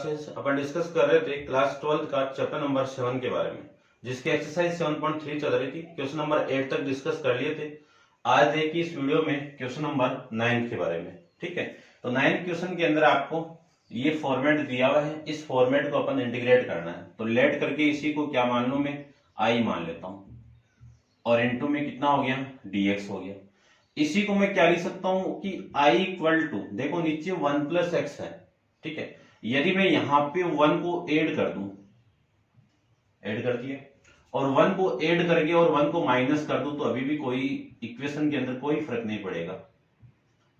Classes अपन discuss कर रहे थे क्लास 12 का चैप्टर नंबर 7 के बारे में, जिसकी एक्सरसाइज 7.3 चल रही थी। क्वेश्चन नंबर 8 तक डिस्कस कर लिए थे। आज देखिए इस वीडियो में क्वेश्चन नंबर 9 के बारे में। ठीक है, तो 9 क्वेश्चन के अंदर आपको ये फॉर्मेट दिया हुआ है, इस फॉर्मेट को अपन इंटीग्रेट करना है। तो लेट करके इसी को क्या मान लू, मैं आई मान लेता हूं, और इनटू में कितना हो गया, dx हो गया। इसी को मैं क्या लिख सकता हूं कि i इक्वल टू, देखो नीचे 1 प्लस एक्स है। ठीक है, यदि मैं यहां पे 1 को ऐड कर दूं, ऐड कर दिया, और 1 को ऐड करके और 1 को माइनस कर दूं, तो अभी भी कोई इक्वेशन के अंदर कोई फर्क नहीं पड़ेगा।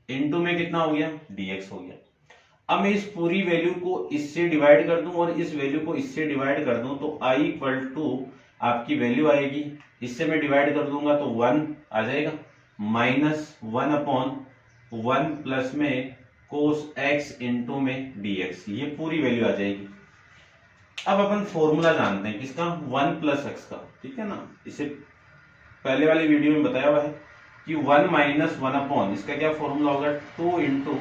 इनटू में कितना हो गया, dx हो गया। अब मैं इस पूरी वैल्यू को इससे डिवाइड कर दूं और इस वैल्यू को इससे डिवाइड कर दूं, तो i इक्वल टू आपकी वैल्यू आएगी, इससे मैं डिवाइड कर दूंगा तो 1 आ जाएगा, माइनस 1 अपॉन 1 प्लस में कोस x इंटू में dx, ये पूरी वैल्यू आ जाएगी। अब अपन फॉर्मूला जानते हैं किसका, 1 प्लस एक्स का। ठीक है ना, इसे पहले वाली वीडियो में बताया हुआ है कि 1 माइनस 1 अपॉन, इसका क्या फॉर्मूला होगा, 2 into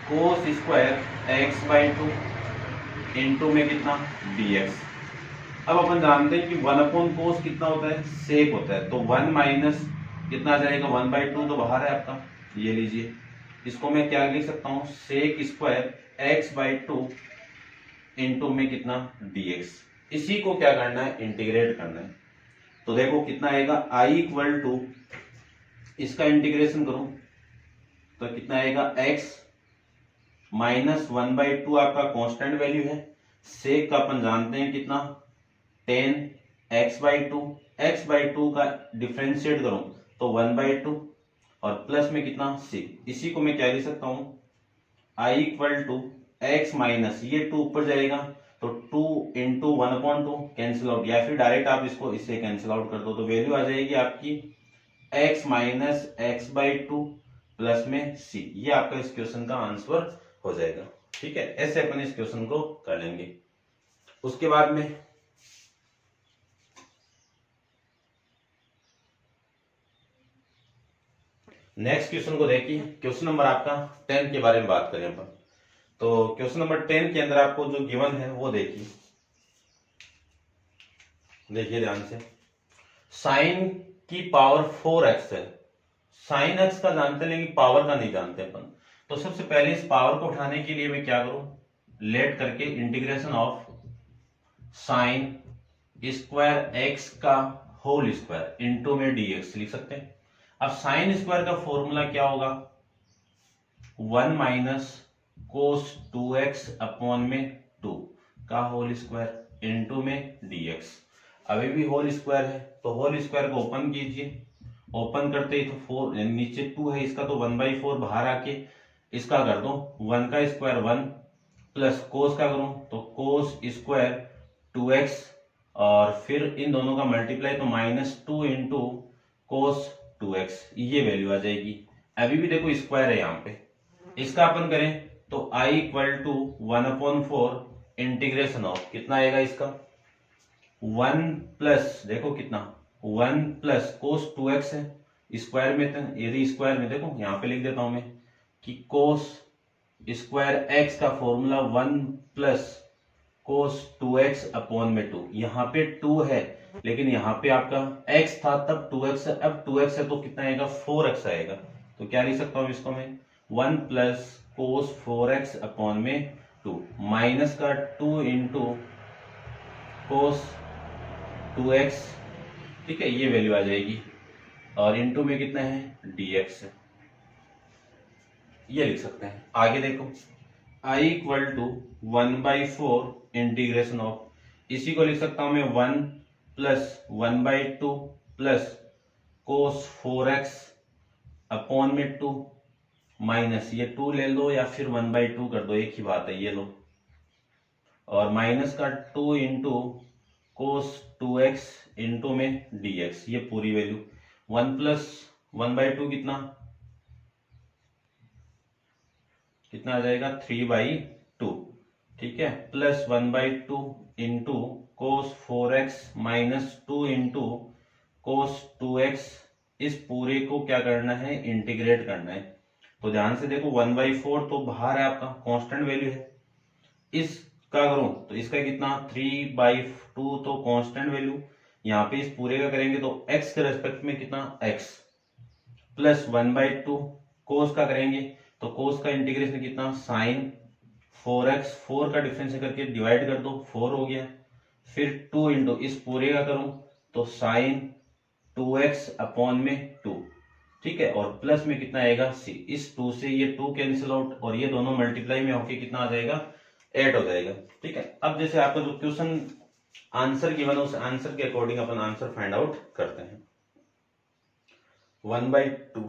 cos square x by 2 into में कितना, dx। अब अपन जानते हैं कि 1 अपॉन कोस कितना होता है, सेक होता है, तो 1 माइनस कितना आ जाएगा, 1 बाई 2 तो बाहर है आपका, ये लीजिए। इसको मैं क्या लिख सकता हूं, sec square x by 2 into में कितना, dx। इसी को क्या करना है, इंटीग्रेट करना है। तो देखो कितना आएगा, i इक्वल टू, इसका इंटीग्रेशन करूं तो कितना आएगा, x माइनस 1 बाई 2 आपका कांस्टेंट वैल्यू है, सेक का अपन जानते हैं कितना, 10 x बाई 2, एक्स बाई 2 का डिफ्रेंशिएट करूं तो 1 बाई 2, और प्लस में कितना, सेक। इसी को मैं क्या लिख सकता हूं, i equal to x minus, ये 2 ऊपर जाएगा तो 2 इंटू 1 अपॉन 2 कैंसिल आउट, या फिर डायरेक्ट आप इसको इससे कैंसिल आउट कर दो, तो वैल्यू आ जाएगी आपकी x minus x by 2 plus में c। ये आपका इस क्वेश्चन का आंसर हो जाएगा। ठीक है, ऐसे अपन इस क्वेश्चन को कर लेंगे। उसके बाद में नेक्स्ट क्वेश्चन को देखिए, क्वेश्चन नंबर आपका 10 के बारे में बात करें अपन। तो क्वेश्चन नंबर 10 के अंदर आपको जो गिवन है वो देखिए, देखिए ध्यान से। साइन की पावर 4x है, साइन x का जानते हैं लेकिन पावर का नहीं जानते अपन। तो सबसे पहले इस पावर को उठाने के लिए मैं क्या करूं, लेट करके integration of sine square x का होल स्क्वायर इंटू में dx लिख सकते हैं। अब साइन स्क्वायर का फॉर्मूला क्या होगा, 1 माइनस कोस 2x अपॉन में 2 का होल स्क्वायर इंटू में dx। अभी भी होल स्क्वायर है तो होल स्क्वायर को ओपन कीजिए, ओपन करते ही तो 4, नीचे 2 है इसका, तो 1/4 बाहर आके इसका कर दो 1 का स्क्वायर 1, प्लस कोस का करूं तो कोस स्क्वायर 2x, और फिर इन दोनों का मल्टीप्लाई तो -2 इंटू कोस 2x, ये वैल्यू आ जाएगी। अभी भी देखो स्क्वायर है यहाँ पे, इसका अपन करें तो i equal to 1/4 integration of कितना आएगा इसका, 1 प्लस, देखो कितना 1 प्लस कोस 2x है, स्क्वायर में था, यदि स्क्वायर में देखो यहाँ पे लिख देता हूं मैं कि कोस स्क्वायर x का formula 1 plus cos 2x upon में 2, यहाँ पे 2 है लेकिन यहाँ पे आपका x था तब 2x है, अब 2x है तो कितना आएगा, 4x आएगा। तो क्या लिख सकता हूँ इसको मैं, 1 प्लस कोस 4x अपॉन में 2, माइनस का 2 इंटू कोस 2x। ठीक है, ये वैल्यू आ जाएगी, और इंटू में कितना है, dx है, ये लिख सकते हैं। आगे देखो, i equal to 1/4 integration of, इसी को लिख सकता हूं मैं 1 plus 1/2 plus cos 4x upon में 2 माइनस, ये 2 ले लो या फिर 1/2 कर दो, एक ही बात है, ये लो, और माइनस का 2 इंटू कोस 2x इंटू में dx, ये पूरी वैल्यू। 1 प्लस 1/2 कितना आ जाएगा, 3/2। ठीक है, plus 1/2 into cos 4x minus 2 into cos 2x, इस पूरे को क्या करना है, इंटीग्रेट करना है। तो ध्यान से देखो 1/4 तो बाहर है आपका, कांस्टेंट वैल्यू है, इसका करूं तो इसका कितना 3/2 तो कांस्टेंट वैल्यू, यहाँ पे इस पूरे का करेंगे तो x के रेस्पेक्ट में कितना x प्लस 1/2 कोस का करेंगे तो कोस का इंटीग्रेशन कितना साइन 4x, 4 का डिफरेंस करके डिवाइड कर दो 4 हो गया, फिर 2 इंटू इस पूरे का करूं तो साइन 2x अपॉन में 2, ठीक है, और प्लस में कितना आएगा c, इस 2 से ये 2 कैंसिल आउट और ये दोनों मल्टीप्लाई में होके कितना आ जाएगा 8 हो जाएगा, ठीक है। अब जैसे आपका जो क्वेश्चन आंसर गिवन है उस आंसर के अकॉर्डिंग अपन आंसर फाइंड आउट करते हैं। 1/2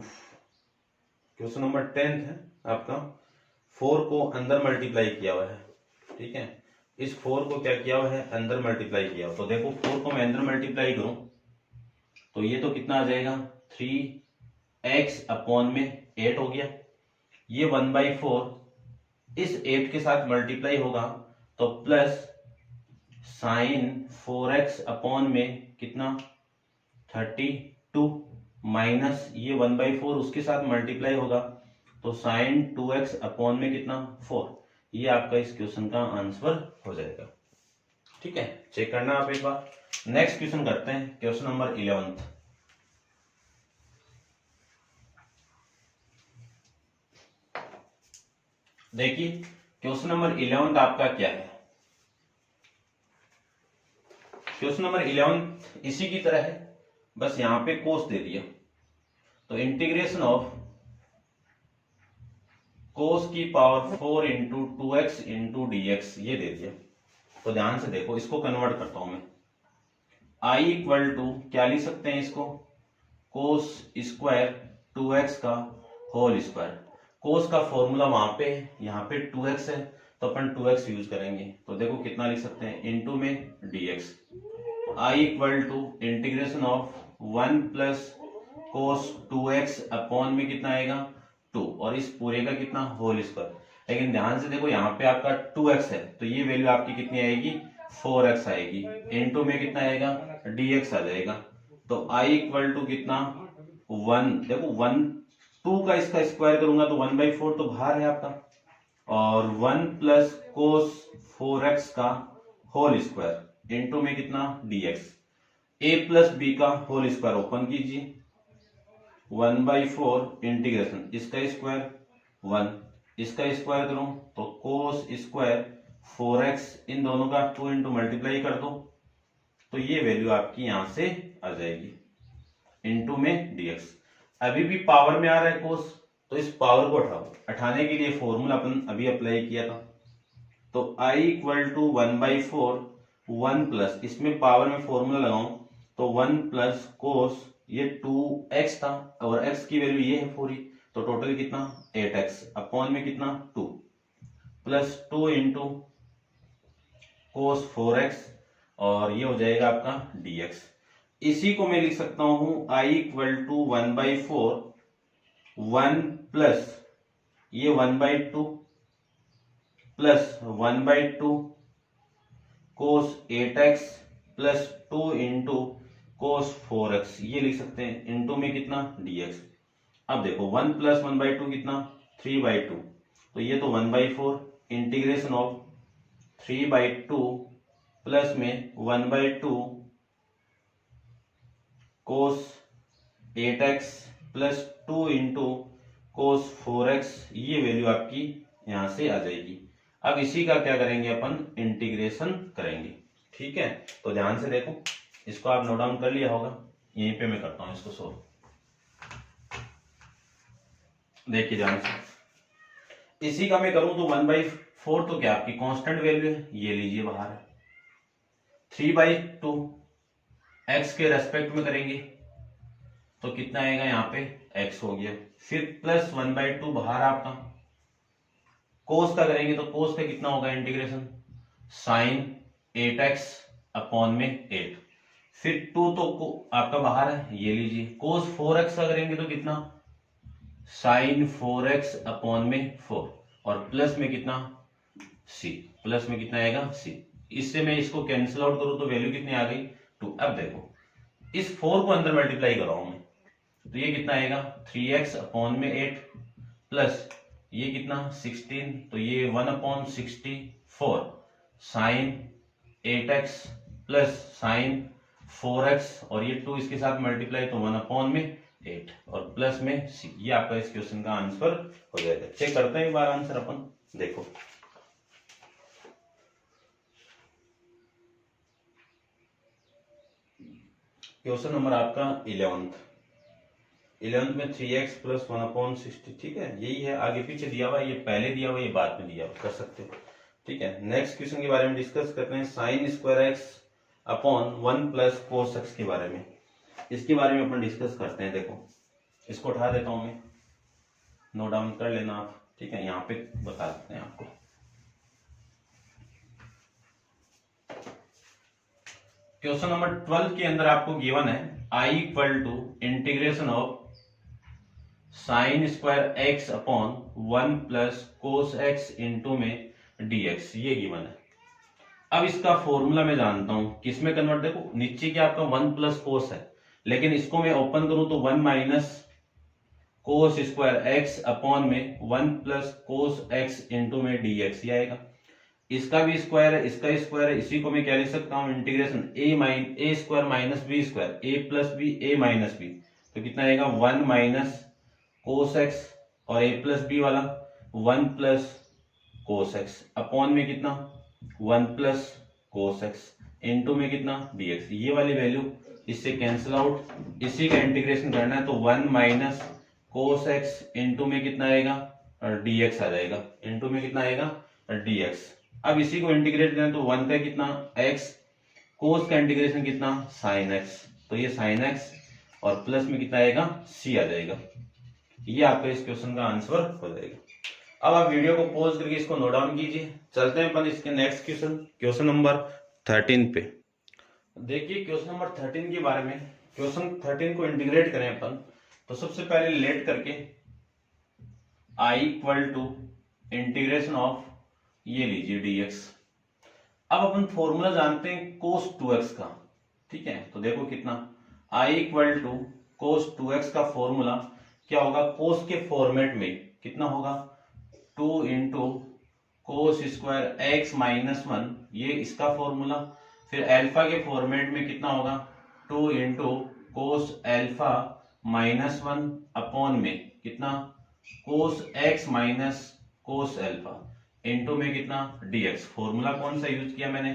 क्वेश्चन नंबर 10 है आपका, 4 को अंदर मल्टीप्लाई किया हुआ है, ठीक है, इस 4 को क्या किया हुआ है अंदर मल्टीप्लाई किया हुआ, तो देखो 4 को मैं अंदर मल्टीप्लाई करूं तो ये तो कितना आ जाएगा 3x अपॉन में 8 हो गया, ये 1/4 इस 8 के साथ मल्टीप्लाई होगा तो प्लस साइन 4x अपॉन में कितना 32 माइनस ये 1/4 उसके साथ मल्टीप्लाई होगा तो साइन 2x अपॉन में कितना 4, ये आपका इस क्वेश्चन का आंसर हो जाएगा, ठीक है। चेक करना आप एक बार। नेक्स्ट क्वेश्चन करते हैं, क्वेश्चन नंबर 11। देखिए क्वेश्चन नंबर 11 आपका क्या है, क्वेश्चन नंबर 11 इसी की तरह है, बस यहां पे कोस दे दिया, तो इंटीग्रेशन ऑफ कोस की power 4 into 2x into dx ये दे दिया, तो ध्यान से देखो इसको कन्वर्ट करता हूं मैं, i इक्वल टू क्या लिख सकते हैं इसको कोस स्क्वायर 2x का होल स्क्वायर, कोस का फॉर्मूला वहां पे यहाँ पे 2x है तो अपन 2x यूज करेंगे, तो देखो कितना लिख सकते हैं इनटू में dx, i equal to integration of 1 plus cos 2x upon में कितना आएगा 2 और इस पूरे का कितना होल स्क्वायर, लेकिन ध्यान से देखो यहाँ पे आपका 2x है तो ये वैल्यू आपकी कितनी आएगी 4x आएगी, इनटू में कितना आएगा dx आ जाएगा, तो i इक्वल टू कितना 1, देखो 1 2 का इसका स्क्वायर करूंगा तो 1/4 तो बाहर है आपका, और 1 प्लस कोस 4x का होल स्क्वायर इनटू में कितना dx, a प्लस b का होल स्क्वायर ओपन कीजिए 1/4 इंटीग्रेशन इसका स्क्वायर 1, इसका स्क्वायर करूं तो कोस स्क्वायर 4x इन दोनों का 2 इंटू मल्टीप्लाई कर दो तो ये वैल्यू आपकी यहां से आ जाएगी इनटू में dx। अभी भी पावर में आ रहा है कोस तो इस पावर को हटाओ, हटाने के लिए फॉर्मूला अपन अभी अप्लाई किया था, तो i इक्वल टू 1/4 1 प्लस इसमें पावर में फॉर्मूला लगाऊं तो 1 प्लस कोस ये 2x था और x की वैल्यू ये है पूरी, तो टोटल कितना 8x अपॉन में कितना 2 प्लस 2 इंटू कोस 4x और ये हो जाएगा आपका dx। इसी को मैं लिख सकता हूं i इक्वल टू 1/4 1 प्लस ये 1/2 प्लस 1/2 कोस 8x plus 2 into cos 4x ये लिख सकते हैं इनटू में कितना dx। अब देखो 1 प्लस 1/2 कितना 3/2 तो ये तो 1/4 इंटीग्रेशन ऑफ 3/2 प्लस में 1/2 कोस 8x plus 2 into cos 4x ये वैल्यू आपकी यहां से आ जाएगी। अब इसी का क्या करेंगे अपन इंटीग्रेशन करेंगे, ठीक है, तो ध्यान से देखो इसको आप नोट डाउन कर लिया होगा, यहीं पे मैं करता हूं इसको सोल्व, देखिए ध्यान से इसी का मैं करूं तो 1/4 तो क्या आपकी कांस्टेंट वैल्यू है ये लीजिए बाहर है, 3/2 x के रेस्पेक्ट में करेंगे तो कितना आएगा यहाँ पे x हो गया, फिर प्लस 1/2 बाहर आपका, कोस का करेंगे तो कोस का कितना होगा इंटीग्रेशन साइन 8x अपॉन में 8, फिर 2 तो आपका बाहर है ये लीजिए, कोस 4x का करेंगे तो कितना साइन 4x अपॉन में 4 और प्लस में कितना c, प्लस में कितना आएगा c, इससे मैं इसको कैंसिल आउट करूं तो वैल्यू कितनी आ गई 2। अब देखो इस 4 को अंदर मल्टीप्लाई कर रहा हूं मैं तो ये कितना आएगा 3x अपॉन में 8 प्लस ये कितना 16 तो ये 1/64 4 sign 8x plus sign 4x और ये 2 इसके साथ मल्टीप्लाई तो 1/8 और प्लस में c। ये आपका इस क्वेश्चन का आंसर हो जाएगा। चेक करते हैं एक बार आंसर अपन। देखो क्वेश्चन नंबर आपका 11th में 3x प्लस 1/60, ठीक है, यही है। आगे पीछे दिया हुआ, ये पहले दिया हुआ, ये बाद में दिया हुआ, कर सकते हो, ठीक है। नेक्स्ट क्वेश्चन के बारे में डिस्कस करते हैं, sign square x upon 1 plus cos x के बारे में। इसके बारे में अपन डिस्कस करते हैं। देखो इसको उठा देता हूं मैं, नोट डाउन कर लेना आप, ठीक है, यहाँ पे बता देते हैं आपको। क्वेश्चन नंबर 12 के अंदर आपको गिवन है I equal to integration of sine square x upon 1 plus cos x into में dx, ये गिवन है। अब इसका फॉर्मूला मैं जानता हूं, किसमें कन्वर्ट, देखो नीचे क्या आपका 1 प्लस कोस है, लेकिन इसको मैं ओपन करूं तो 1 minus cos square x upon में 1 प्लस कोस एक्स इंटू में dx, ये आएगा। इसका भी स्क्वायर है, इसका स्क्वायर है, इसी को मैं क्या लिख सकता हूं, इंटीग्रेशन ए स्क्वायर माइनस बी स्क्वायर, ए प्लस बी ए माइनस बी, तो कितना आएगा 1 माइनस कोस एक्स और ए प्लस बी वाला 1 प्लस कोस एक्स अपॉन में कितना 1 प्लस कोस एक्स इंटू में कितना dx। ये वाली वैल्यू इससे कैंसिल आउट, इसी का इंटीग्रेशन करना है तो 1 माइनस कोस एक्स इंटू में कितना आएगा और dx आ जाएगा, इंटू में कितना आएगा dx। अब इसी को इंटीग्रेट करें तो 1 का कितना x, कोस का इंटीग्रेशन कितना साइन x, तो ये साइन x और प्लस में कितना आएगा c आ जाएगा। ये आपका इस क्वेश्चन का आंसर हो जाएगा। अब आप वीडियो को पॉज करके इसको नोट डाउन कीजिए। चलते हैं अपन इसके नेक्स्ट क्वेश्चन, क्वेश्चन नंबर 13 पे। देखिए क्वेश्चन नंबर 13 के बारे में, क्वेश्चन 13 को इंटीग्रेट करें अपन तो सबसे पहले लेट करके I equal to integration of ये लीजिए dx। अब अपन फॉर्मूला जानते हैं cos 2x का, ठीक है, तो देखो कितना I equal to cos 2x का फॉर्मूला क्या होगा, cos के फॉर्मेट में कितना होगा 2 into cos square x minus 1, ये इसका फॉर्मूला। फिर अल्फा के फॉर्मेट में कितना होगा 2 into cos alpha minus 1 upon में कितना cos x minus cos alpha into में कितना dx। फॉर्मूला कौन सा यूज किया मैंने,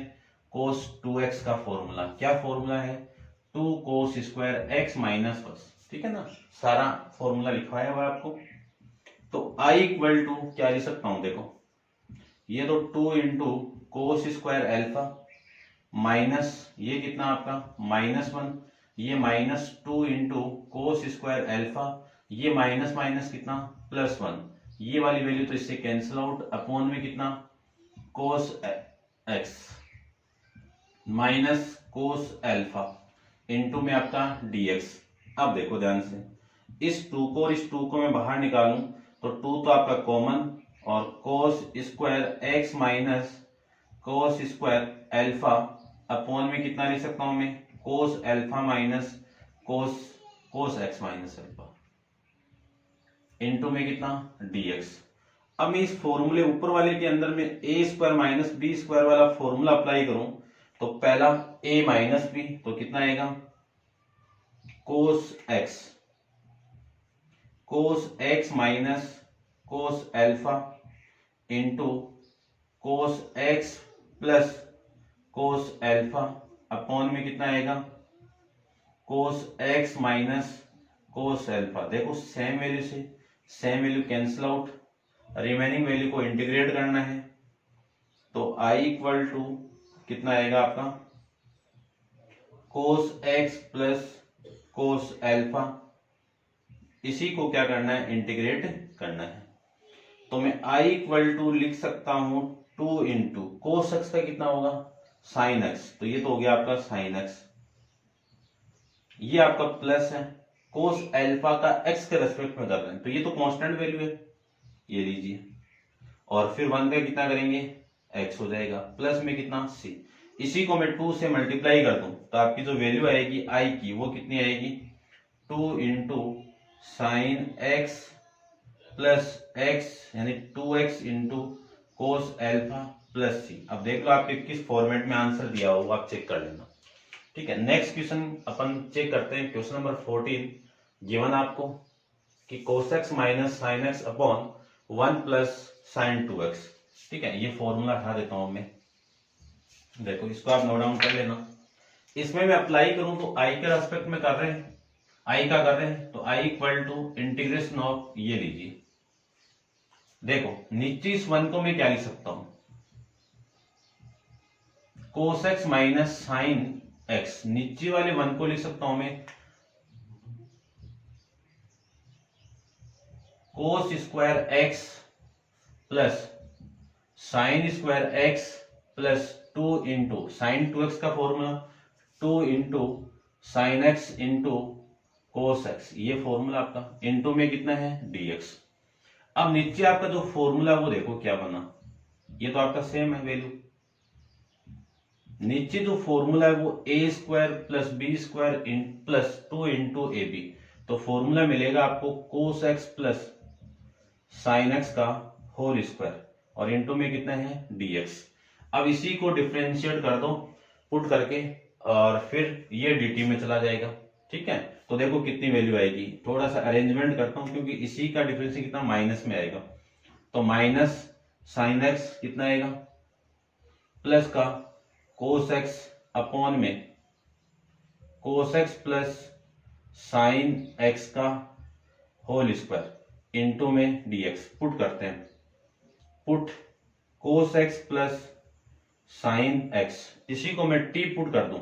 cos 2x का फॉर्मूला। क्या फॉर्मूला है 2 cos स्क्वायर x माइनस 1, ठीक है ना, सारा फॉर्मूला लिखवाया हुआ है आपको। तो I इक्वल टू क्या लिख सकता हूं, देखो ये तो 2 into cos square alpha minus ये कितना आपका माइनस 1, ये minus 2 into cos square alpha, ये माइनस माइनस कितना प्लस 1, ये वाली वैल्यू तो इससे कैंसिल आउट अपॉन में कितना cos x minus cos alpha into में आपका dx। अब देखो ध्यान से, इस 2 को और इस 2 को मैं बाहर निकालूं तो 2 तो आपका कॉमन और cos square x minus cos square alpha upon में कितना लिख सकता हूं मैं cos alpha minus cos x minus alpha into में कितना dx। अब मैं इस फॉर्मूले ऊपर वाले के अंदर में ए स्क्वायर माइनस बी स्क्वायर वाला फॉर्मूला अप्लाई करूं तो पहला a माइनस बी तो कितना आएगा cos x minus cos alpha into cos x plus cos alpha upon में कितना आएगा cos x minus cos alpha. देखो सेम वैल्यू से same value cancel out, remaining value को इंटीग्रेट करना है तो I इक्वल टू कितना आएगा आपका कोस एक्स प्लस कोस अल्फा, इसी को क्या करना है इंटीग्रेट करना है। तो मैं I इक्वल टू लिख सकता हूं 2 इंटू कोस एक्स का कितना होगा साइन एक्स, तो ये तो हो गया आपका साइन एक्स, ये आपका प्लस है कोस अल्फा का एक्स के रेस्पेक्ट में कर रहे हैं तो ये तो कांस्टेंट वैल्यू है, ये लीजिए, और फिर 1 का कितना करेंगे एक्स हो जाएगा प्लस में कितना c। इसी को मैं 2 से मल्टीप्लाई कर दूं तो आपकी जो वैल्यू आएगी I की वो कितनी आएगी 2 into sine x plus x यानी 2x into cos alpha plus C. अब देख लो आपके किस फॉर्मेट में आंसर दिया हो, आप चेक कर लेना। ठीक है, नेक्स्ट क्वेश्चन अपन चेक करते हैं। क्वेश्चन नंबर 14 गिवन आपको कि cos x minus sine x upon 1 plus sign 2x। ठीक है, ये फॉर्मूला हटा देता हूं मैं। देखो इसको आप नोट डाउन कर लेना। इसमें मैं अप्लाई करूं तो आई के रेस्पेक्ट में कर रहे हैं, आई का कर रहे हैं, तो I equal to integration of, ये लीजिए देखो नीचे इस वन को मैं क्या लिख सकता हूं, cos x minus sine x, नीचे वाले वन को लिख सकता हूं मैं cos square x plus sine square x plus 2 into sign 2x का formula 2 into sign x into cos x, ये फॉर्मूला आपका, इंटू में कितना है dx। अब नीचे आपका जो फॉर्मूला वो देखो क्या बना, ये तो आपका सेम है वैल्यू। नीचे जो फॉर्मूला है वो a square plus b square plus 2 into a b, तो फॉर्मूला मिलेगा आपको cos x plus sine x का होल स्क्वायर और इंटू में कितना है dx। अब इसी को डिफरेंशिएट कर दो पुट करके और फिर ये dt में चला जाएगा। ठीक है, तो देखो कितनी वैल्यू आएगी, थोड़ा सा अरेंजमेंट करता हूं क्योंकि इसी का डिफरेंस कितना माइनस में आएगा, तो माइनस साइन एक्स कितना आएगा प्लस का कोस एक्स अपॉन में कोस एक्स प्लस साइन एक्स का होल स्क्वायर इंटू में dx। पुट करते हैं, पुट कोस एक्स प्लस साइन एक्स, इसी को मैं t पुट कर दूं,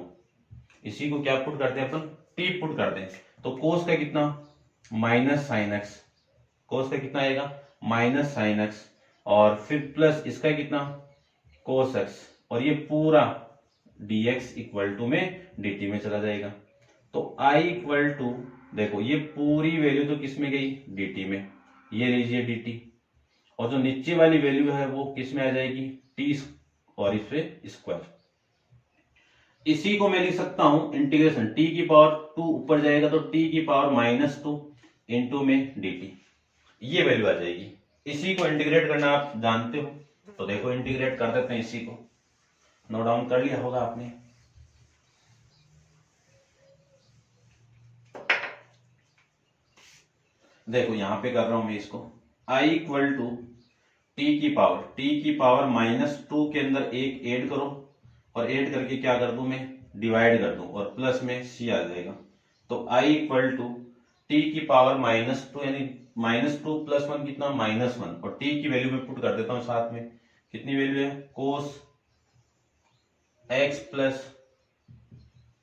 इसी को क्या पुट करते हैं अपन, t पुट कर दें, तो कोस का कितना माइनस साइन एक्स, कोस का कितना आएगा माइनस साइन एक्स और फिर प्लस इसका कितना कोस एक्स और ये पूरा dx इक्वल टू में dt में चला जाएगा। तो i इक्वल टू देखो ये पूरी वैल्यू तो किस में गई dt में, ये लीजिए dt, और जो नीचे वाली वैल्यू है वो किस में आ जाएगी t और इस पे स्क्वायर। इसी को मैं लिख सकता हूं इंटीग्रेशन t की पावर 2 ऊपर जाएगा तो t की पावर माइनस 2 इंटू में dt, ये वैल्यू आ जाएगी। इसी को इंटीग्रेट करना आप जानते हो, तो देखो इंटीग्रेट कर देते हैं, इसी को नोट डाउन कर लिया होगा आपने। देखो यहां पे कर रहा हूं मैं इसको, i इक्वल टू t की पावर माइनस 2 के अंदर एक ऐड करो और ऐड करके क्या कर दूं मैं डिवाइड कर दूं और प्लस में c आ जाएगा। तो i इक्वल टू t की पावर माइनस 2 यानी माइनस 2 प्लस 1 कितना माइनस 1, और t की वैल्यू में पुट कर देता हूं साथ में, कितनी वैल्यू है कोस x प्लस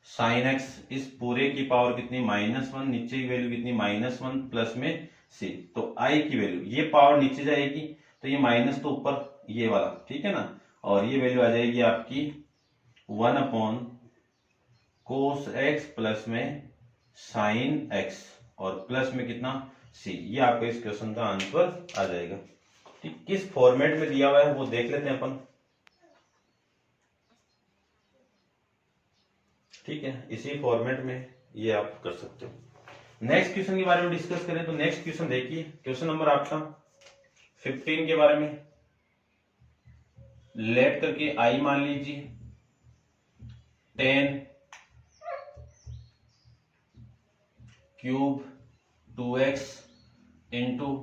साइन x, इस पूरे की पावर कितनी माइनस 1, नीचे की वैल्यू कितनी माइनस 1 प्लस में c, तो i की वैल्यू ये पावर नीचे जाएगी तो ये माइनस तो ऊपर ये वाला, ठीक है ना, और ये वैल्यू आ जाएगी आपकी 1 अपॉन कोस x प्लस में साइन x और प्लस में कितना c, ये आपको इस क्वेश्चन का आंसर आ जाएगा। ठीक, किस फॉर्मेट में दिया हुआ है वो देख लेते हैं अपन। ठीक है, इसी फॉर्मेट में ये आप कर सकते हो। नेक्स्ट क्वेश्चन के बारे में डिस्कस करें तो नेक्स्ट क्वेश्चन देखिए, क्वेश्चन नंबर आपका 15 के बारे में। लेट करके आई मान लीजिए 10 cube 2x into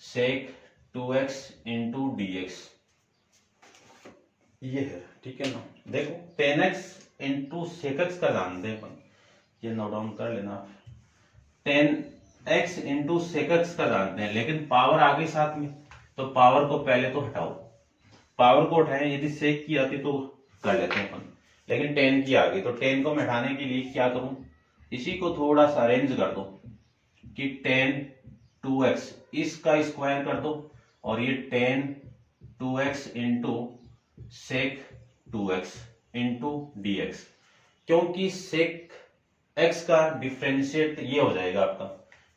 sec 2x into dx, ये है। ठीक है ना, देखो 10x इंटू सेक एक्स का जानते हैं अपन, ये नोट डाउन कर लेना आप, 10x इंटू सेक एक्स का जानते हैं, लेकिन पावर आ गई साथ में तो पावर को पहले तो हटाओ, पावर को उठाएं, यदि सेक की आती तो कर लेते हैं अपन, लेकिन 10 की आ गई तो 10 को मैं हटाने के लिए क्या करूं, इसी को थोड़ा सा अरेंज कर दो कि 10 2x इसका स्क्वायर कर दो और ये 10 2x into sec 2x into dx, क्योंकि सेक x का डिफरेंशिएट ये हो जाएगा आपका,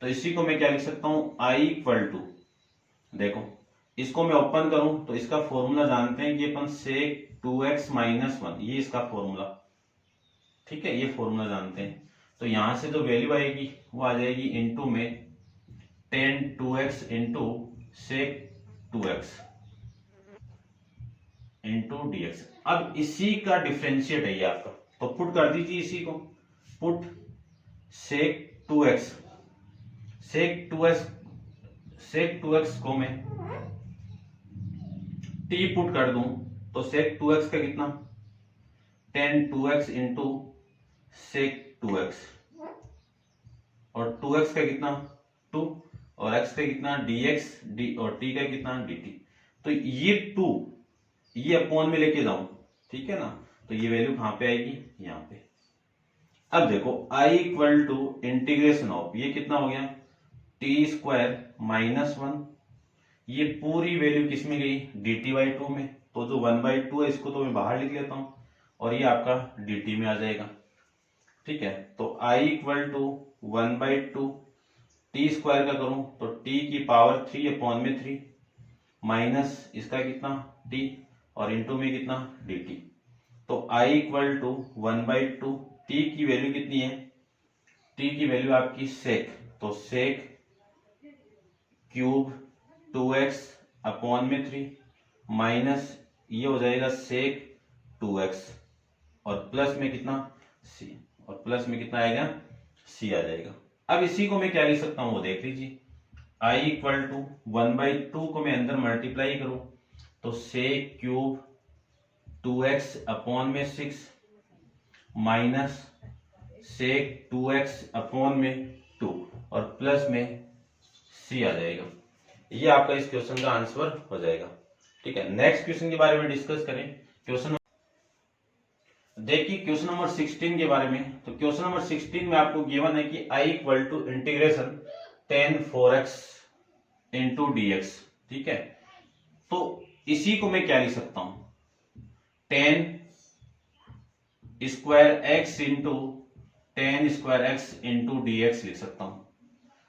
तो इसी को मैं क्या लिख सकता हूं i इक्वल टू, देखो इसको मैं ओपन करूं तो इसका फॉर्मूला जानते हैं कि अपन सेक 2x माइनस 1, ये इसका फॉर्मूला, ठीक है, ये फॉर्मूला जानते हैं, तो यहां से जो वैल्यू आएगी वो आ जाएगी इंटू में 10 2x into sec 2x into d x. अब इसी का डिफ्रेंशिएट है ये आपका, तो पुट कर दीजिए इसी को, पुट सेक 2x, सेक 2x को मैं t पुट कर दूं तो सेक 2x का कितना, tan 2x into sec 2x, और 2x का कितना 2, और x का कितना dx, और t का कितना dt। तो ये 2 ये अपॉन में लेके जाऊं, ठीक है ना, तो ये वैल्यू कहां पे आएगी, यहां पे। अब देखो i equal to integration of, ये कितना हो गया t स्क्वायर माइनस 1, ये पूरी वैल्यू किस में गई, dt बाई 2 में, तो जो 1/2 है इसको तो मैं बाहर लिख लेता हूं, और ये आपका dt में आ जाएगा, ठीक है। तो i equal to 1/2, t square का करूं तो t की पावर 3 अपॉन में 3 माइनस इसका कितना t, और इंटू में कितना dt। तो i इक्वल टू 1/2, t की वैल्यू कितनी है, t की वैल्यू आपकी सेक, तो सेक क्यूब 2x अपॉन में 3 माइनस ये हो जाएगा सेक 2x, और प्लस में कितना c, और प्लस में कितना आएगा c आ जाएगा। अब इसी को मैं क्या लिख सकता हूं वो देख लीजिए, i इक्वल टू 1/2 को मैं अंदर मल्टीप्लाई करूं तो सेक क्यूब 2x अपॉन में 6 माइनस सेक 2x अपॉन में 2, और प्लस में c आ जाएगा। ये आपका इस क्वेश्चन का आंसर हो जाएगा, ठीक है। नेक्स्ट क्वेश्चन के बारे में डिस्कस करें। क्वेश्चन देखिए क्वेश्चन नंबर 16 के बारे में, तो क्वेश्चन नंबर 16 में आपको गिवन है कि i equal to integration tan 4x into d x, ठीक है। तो इसी को मैं क्या लिख सकता हूं, tan square x into tan square x into d x लिख सकता हूं,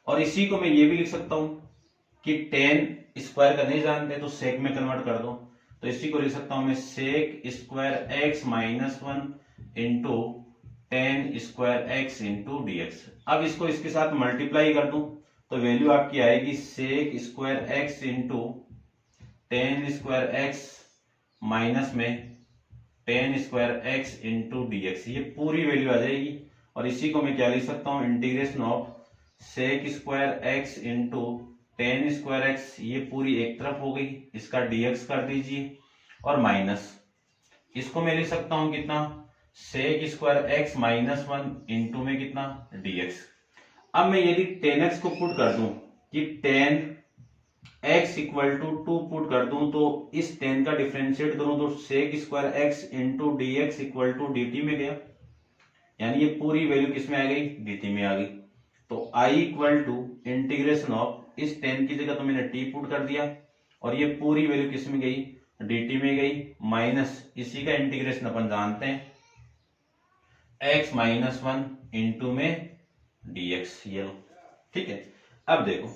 और इसी को मैं ये भी लिख सकता हूं कि tan स्क्वायर का नहीं जानते तो सेक में कन्वर्ट कर दो, तो इसी को लिख सकता हूं मैं sec square x minus 1 into tan square x into d x. अब इसको इसके साथ मल्टीप्लाई कर दूं तो वैल्यू आपकी आएगी sec square x into tan square x minus में tan square x into d x, ये पूरी वैल्यू आ जाएगी। और इसी को मैं क्या लिख सकता हूँ, integration of sec square x into tan square x, ये पूरी एक तरफ हो गई, इसका dx कर दीजिए, और माइनस इसको मैं लिख सकता हूं कितना, sec square x minus 1 into में कितना dx। अब मैं यदि tan x को पुट कर दूं कि tan x equal to 2 put कर दूं तो इस tan का डिफरेंशिएट करूं तो sec square x into d x equal to dt में गया, यानी ये पूरी वैल्यू किस में आ गई, dt में आ गई। तो i equal to integration of, इस tan की जगह तो मैंने t पुट कर दिया, और ये पूरी वैल्यू किस में गई, dt में गई, माइनस इसी का इंटीग्रेशन अपन जानते हैं x माइनस 1 इंटू में dx, ये लो, ठीक है। अब देखो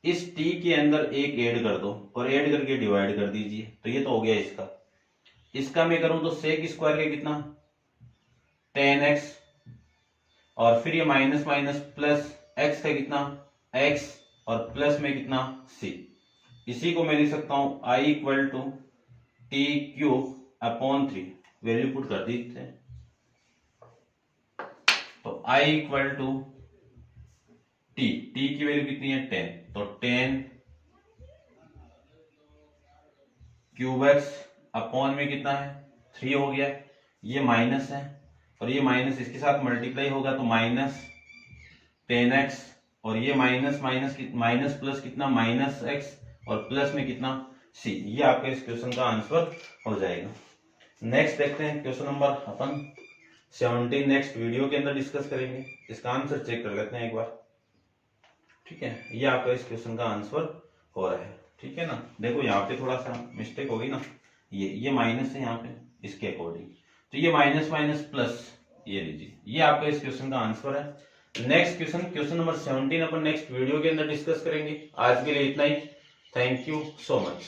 इस t के अंदर एक ऐड कर दो और ऐड करके डिवाइड कर दीजिए, तो ये तो हो गया इसका। इसका मैं करूं तो सेक स्क्वायर के कितना tan x, और फिर ये माइनस माइनस प्लस x का कितना x, और प्लस में कितना c। इसी को मैं लिख सकता हूं i equal to t cube upon 3, value put कर देते हैं, तो i इक्वल टू t की वैल्यू कितनी है 10, तो 10 क्यूब x अपॉन में कितना है 3 हो गया, ये माइनस है और ये माइनस इसके साथ मल्टीप्लाई होगा तो माइनस 10x, और ये माइनस माइनस माइनस प्लस कितना माइनस x, और प्लस में कितना c। ये आपका इस क्वेश्चन का आंसर हो जाएगा। नेक्स्ट देखते हैं क्वेश्चन नंबर अपन 17 नेक्स्ट वीडियो के अंदर डिस्कस करेंगे। इसका आंसर चेक कर लेते हैं एक बार, ठीक है। ये आपका इस क्वेश्चन का आंसर हो रहा है, ठीक है ना। देखो यहाँ पे थोड़ा सा मिस्टेक हो गई ना, ये माइनस है यहाँ पे इसके अकॉर्डिंग, तो ये माइनस माइनस प्लस, ये लीजिए, ये आपका इस क्वेश्चन का आंसर है। नेक्स्ट क्वेश्चन नंबर 17 अपन नेक्स्ट वीडियो के अंदर डिस्कस करेंगे। आज के लिए इतना ही। Thank you so much.